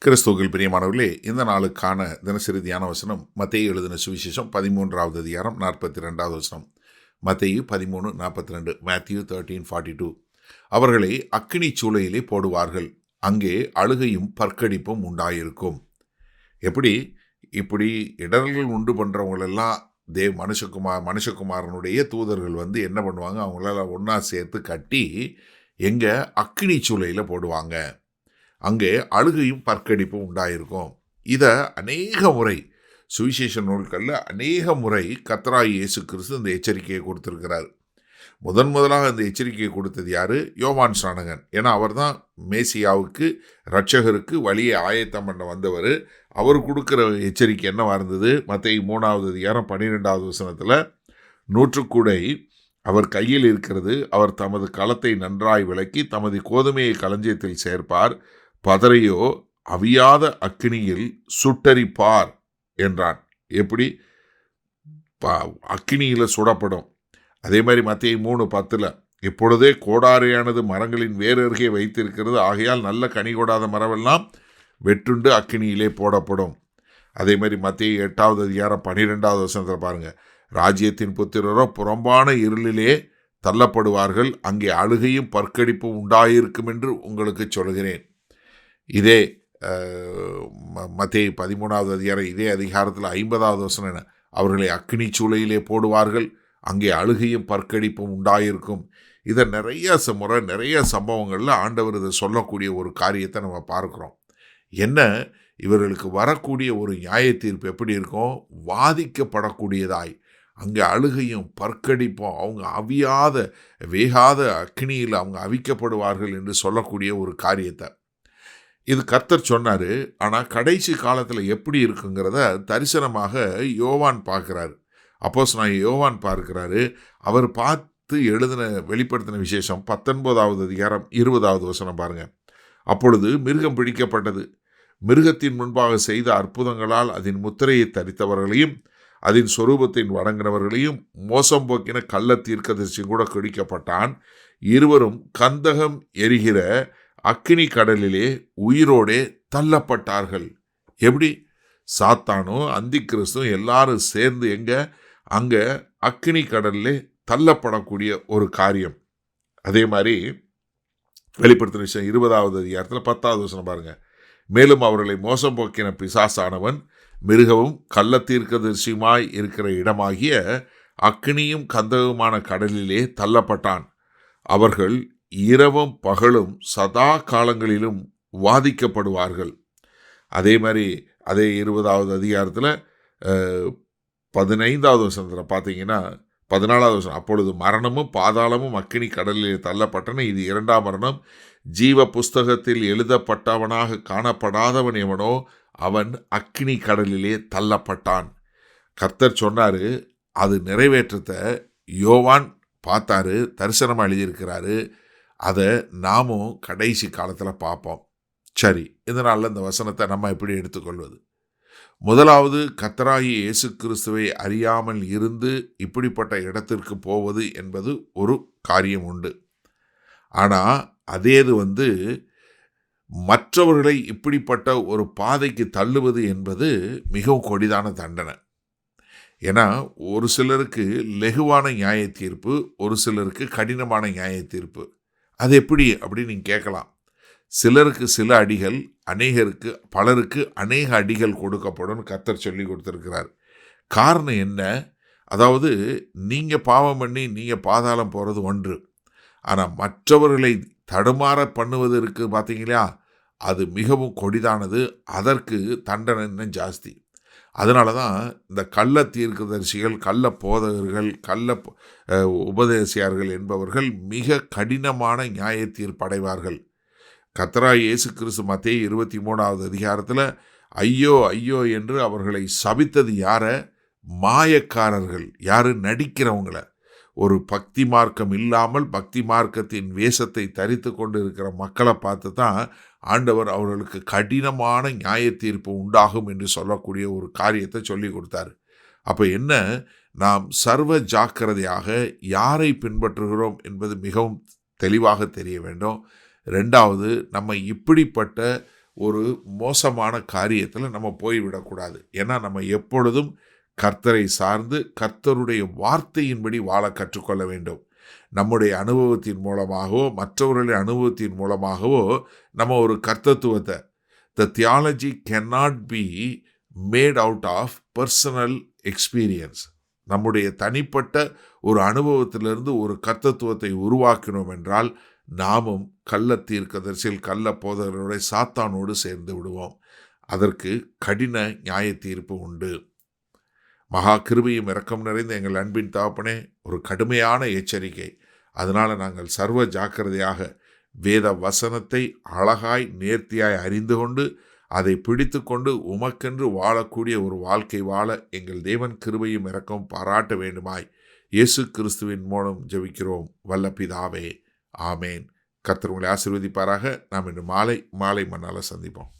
கிறிஸ்துவுக்குள் பிரியமானவர்களே, இந்த நாளுக்கான தினசரி தியான வசனம் மத்தேயு எழுதின சுவிசேஷம் 13வது அதிகாரம் 42வது வசனம். மத்தேயு 13:42. மேத்யூ 13:42. அவர்களை அக்கினி சூளையிலே போடுவார்கள், அங்கே அழுகையும் பற்கடிப்பும் உண்டாயிருக்கும். இப்படி இடர்கள் உண்டு பண்ணுறவங்களெல்லாம் மனுஷகுமாரனுடைய தூதர்கள் என்ன பண்ணுவாங்க, அவங்களால ஒன்றா சேர்த்து கட்டி எங்கே அக்கினி சூளையில் போடுவாங்க, அங்கே அழுகையும் பற்கடிப்பும் உண்டாயிருக்கும். இதை அநேக முறை சுவிசேஷ நூல்களில் அநேக முறை கர்த்தராகிய இயேசு கிறிஸ்து இந்த எச்சரிக்கையை கொடுத்திருக்கிறார். முதலாக இந்த எச்சரிக்கையை கொடுத்தது யாரு? யோவான் ஸ்நானகன். ஏன்னா அவர் தான் மேசியாவுக்கு, இரட்சகருக்கு வழியை ஆயத்தம் பண்ண வந்தவர். அவர் கொடுக்குற எச்சரிக்கை என்னவா இருந்தது? மத்தேயு 3வது அதிகாரம் 12வது வசனத்தில், நூற்றுக்கூடை அவர் கையில் இருக்கிறது, அவர் தமது களத்தை நன்றாய் விளக்கி தமது கோதுமையை களஞ்சியத்தில் சேர்ப்பார், பதரையோ அவியாத அக்கினியில் சுட்டரிப்பார் என்றான். எப்படி? அக்கினியில் சுடப்படும். அதே மாதிரி மத்தேயு 3:10, இப்பொழுதே கோடாரியானது மரங்களின் வேறருகே வைத்திருக்கிறது, ஆகையால் நல்ல கனி கொடாத மரமெல்லாம் வெட்டுண்டு அக்கினியிலே போடப்படும். அதே மாதிரி மத்தேயு 8வது அதிகாரம் 12வது வசனத்தில் பாருங்க, ராஜ்யத்தின் புத்திரரோ புறம்பான இருளிலே தள்ளப்படுவார்கள், அங்கே அழுகையும் பற்கடிப்பும் உண்டாயிருக்கும் என்று உங்களுக்கு சொல்கிறேன். இதே மத்தேயு 13வது அதிகாரம் இதே அதிகாரத்தில் 50வது வசனம் என்ன? அவர்களை அக்கினி சூளையிலே போடுவார்கள், அங்கே அழுகையும் பற்கடிப்பும் உண்டாயிருக்கும். இதை நிறைய சம்பவங்களில் ஆண்டவர் இதை சொல்லக்கூடிய ஒரு காரியத்தை நம்ம பார்க்குறோம். என்ன, இவர்களுக்கு வரக்கூடிய ஒரு நியாய தீர்ப்பு எப்படி இருக்கும்? வாதிக்கப்படக்கூடியதாய், அங்கே அழுகையும் பற்கடிப்பும், அவங்க வேகாத அக்கினியில் அவங்க அவிக்கப்படுவார்கள் என்று சொல்லக்கூடிய ஒரு காரியத்தை இது கர்த்தர் சொன்னார். ஆனால் கடைசி காலத்தில் எப்படி இருக்குங்கிறத தரிசனமாக யோவான் பார்க்குறாரு. அப்போஸ்தலனாகிய யோவான் பார்க்கிறாரு. அவர் பார்த்து எழுதின வெளிப்படுத்தின விசேஷம் 19வது அதிகாரம் 20வது வசனம் பாருங்க. அப்பொழுது மிருகம் பிடிக்கப்பட்டது, மிருகத்தின் முன்பாக செய்த அற்புதங்களால் அதன் முத்திரையை தரித்தவர்களையும் அதன் சொரூபத்தின் வணங்கினவர்களையும் மோசம் போக்கின கள்ள தீர்க்கதரிசி கூட பிடிக்கப்பட்டான். இருவரும் கந்தகம் எரிகிற அக்கினி கடலிலே உயிரோடே தள்ளப்பட்டார்கள். எப்படி? சாத்தானும் அந்தி கிறிஸ்துவும் எல்லாரும் சேர்ந்து அங்கே அக்கினி கடலிலே தள்ளப்படக்கூடிய ஒரு காரியம். அதே மாதிரி வெளிப்படுத்தின விஷயம் 20வது அதிகாரத்தில் 10வது வசனம் பாருங்க. மேலும் அவர்களை மோசம் போக்கின பிசாசானவன் மிருகவும் கள்ள தீர்க்கதரிசியுமாய் இருக்கிற இடமாகிய அக்கினியும் கந்தகமான கடலிலே தள்ளப்பட்டான். அவர்கள் இரவும் பகலும் சதா காலங்களிலும் வாதிக்கப்படுவார்கள். அதே மாதிரி அதே 20வது அதிகாரத்தில் 15வது வசனத்தில் பார்த்தீங்கன்னா 14வது வசனம், அப்பொழுது மரணமும் பாதாளமும் அக்கினி கடலிலே தள்ளப்பட்டன, இது 2ஆம் மரணம். ஜீவ புஸ்தகத்தில் எழுதப்பட்டவனாக காணப்படாதவன் எவனோ அவன் அக்கினி கடலிலே தள்ளப்பட்டான். கர்த்தர் சொன்னார். அது நிறைவேற்றத்தை யோவான் பார்த்தாரு, தரிசனமாக எழுதியிருக்கிறாரு. அதை நாமும் கடைசி காலத்தில் பார்ப்போம். சரி, இதனால் இந்த வசனத்தை நம்ம எப்படி எடுத்துக்கொள்வது? முதலாவது, கர்த்தராகிய இயேசு கிறிஸ்துவை அறியாமல் இருந்து இப்படிப்பட்ட இடத்திற்கு போவது என்பது ஒரு காரியம் உண்டு. ஆனால் அதேது மற்றவர்களை இப்படிப்பட்ட ஒரு பாதைக்கு தள்ளுவது என்பது மிகவும் கொடிதான தண்டனை. ஏன்னா ஒரு சிலருக்கு லெகுவான நியாய தீர்ப்பு, ஒரு சிலருக்கு கடினமான நியாய தீர்ப்பு. அது எப்படி அப்படின்னு நீங்கள் கேட்கலாம். சிலருக்கு சில அடிகள், பலருக்கு அநேக அடிகள் கொடுக்கப்படும் கர்த்தர் சொல்லி கொடுத்துருக்கிறார். காரணம் என்ன? அதாவது நீங்கள் பாவம் பண்ணி நீங்கள் பாதாளம் போகிறது ஒன்று, ஆனால் மற்றவர்களை தடுமாற பண்ணுவது இருக்குது பார்த்தீங்களா, அது மிகவும் கொடிதானது. அதற்கு தண்டனை இன்னும் ஜாஸ்தி. அதனால தான் இந்த கள்ள தீர்க்கதரிசிகள், கள்ள போதகர்கள், கள்ள உபதேசியார்கள் என்பவர்கள் மிக கடினமான நியாய தீர்ப்படைவார்கள். கர்த்தராகிய இயேசு கிறிஸ்து மத்தேயு 23வது அதிகாரத்தில் ஐயோ ஐயோ என்று அவர்களை சபித்தது யாரை? மாயக்காரர்கள். யாரு? நடிக்கிறவங்கள. ஒரு பக்தி மார்க்கம் இல்லாமல் பக்தி மார்க்கத்தின் வேஷத்தை தரித்து கொண்டு இருக்கிற மக்களை பார்த்து தான் ஆண்டவர் அவர்களுக்கு கடினமான நியாய தீர்ப்பு உண்டாகும் என்று சொல்லக்கூடிய ஒரு காரியத்தை சொல்லி கொடுத்தாரு. அப்போ என்ன, நாம் சர்வ ஜாக்கிரதையாக யாரை பின்பற்றுகிறோம் என்பது மிகவும் தெளிவாக தெரிய வேண்டும். ரெண்டாவது, நம்ம இப்படிப்பட்ட ஒரு மோசமான காரியத்தில் நம்ம போய்விடக்கூடாது. ஏன்னா நம்ம எப்பொழுதும் கர்த்தரை சார்ந்து கர்த்தருடைய வார்த்தையின்படி வாழ கற்றுக்கொள்ள வேண்டும். நம்முடைய அனுபவத்தின் மூலமாகவோ மற்றவர்களுடைய அனுபவத்தின் மூலமாகவோ நம்ம ஒரு கர்த்தத்துவத்தை the theology cannot be made out of personal experience. நம்முடைய தனிப்பட்ட ஒரு அனுபவத்திலிருந்து ஒரு கர்த்தத்துவத்தை உருவாக்கினோம் என்றால் நாமும் கள்ள தீர்க்கதரிசிகள் கள்ள போதகர்களோட சாத்தானோடு சேர்ந்து விடுவோம். அதற்கு கடின நியாய தீர்ப்பு உண்டு. மகா கிருபையும் இரக்கம் நிறைந்த எங்கள் அன்பின் தகப்பனே, ஒரு கடுமையான எச்சரிக்கை. அதனால் நாங்கள் சர்வ ஜாக்கிரதையாக வேத வசனத்தை அழகாய் நேர்த்தியாய் அறிந்து கொண்டு அதை பிடித்து கொண்டு உமக்கென்று வாழக்கூடிய ஒரு வாழ்க்கை வாழ எங்கள் தேவன் கிருபையும் இரக்கம் பாராட்ட வேண்டுமாய் இயேசு கிறிஸ்துவின் மூலம் ஜெபிக்கிறோம் வல்ல பிதாவே, ஆமேன். கர்த்தர் உங்களை ஆசீர்வதிப்பாராக. நாம் இன்று மாலை மண்ணால் சந்திப்போம்.